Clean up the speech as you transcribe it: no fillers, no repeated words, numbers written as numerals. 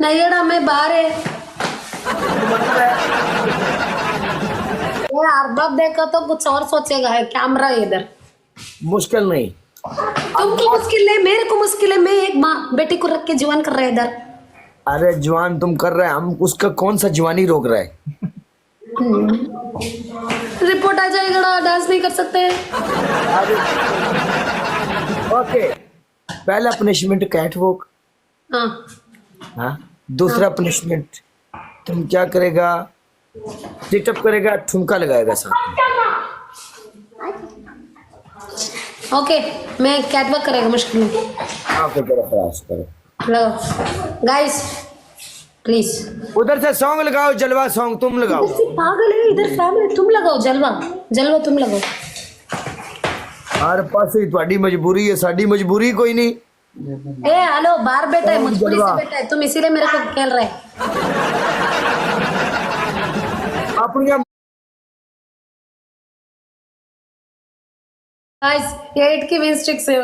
नहीं एड़ा मैं बाहर है ये अरबाब देखा तो कुछ और सोचेगा है कैमरा है इधर। मुश्किल नहीं। तुमको मुश्किल है मेरे को मुश्किल है मैं एक माँ बेटी को रख के जीवन कर रहे हैं इधर। अरे जवान तुम कर रहे हैं, हम उसका कौन सा जवानी रोक रहा है। रिपोर्ट आ जाएगा डांस नहीं कर सकते। ओके, पहला पनिशमेंट कैट वॉक। हाँ हाँ, दूसरा पनिशमेंट तुम क्या करेगा, सिटअप करेगा, ठुमका लगाएगा साथ में। ओके मैं कैटवॉक करेगा मुश्किल में ओके करो, प्रयास करो। लगाओ गाइस प्लीज। उधर से सॉन्ग लगाओ, जलवा सॉन्ग तुम लगाओ। पागल है इधर फैमिली तुम लगाओ जलवा जलवा तुम लगाओ। हर पासे थोड़ी मजबूरी है, साडी मजबूरी कोई नहीं। ए हेलो बाहर बैठा है मजबूरी से जलवा। बैठा है तुम इसीलिए मेरे को खेल रहे अपनी गाइस ये 8 की विन स्ट्रिक से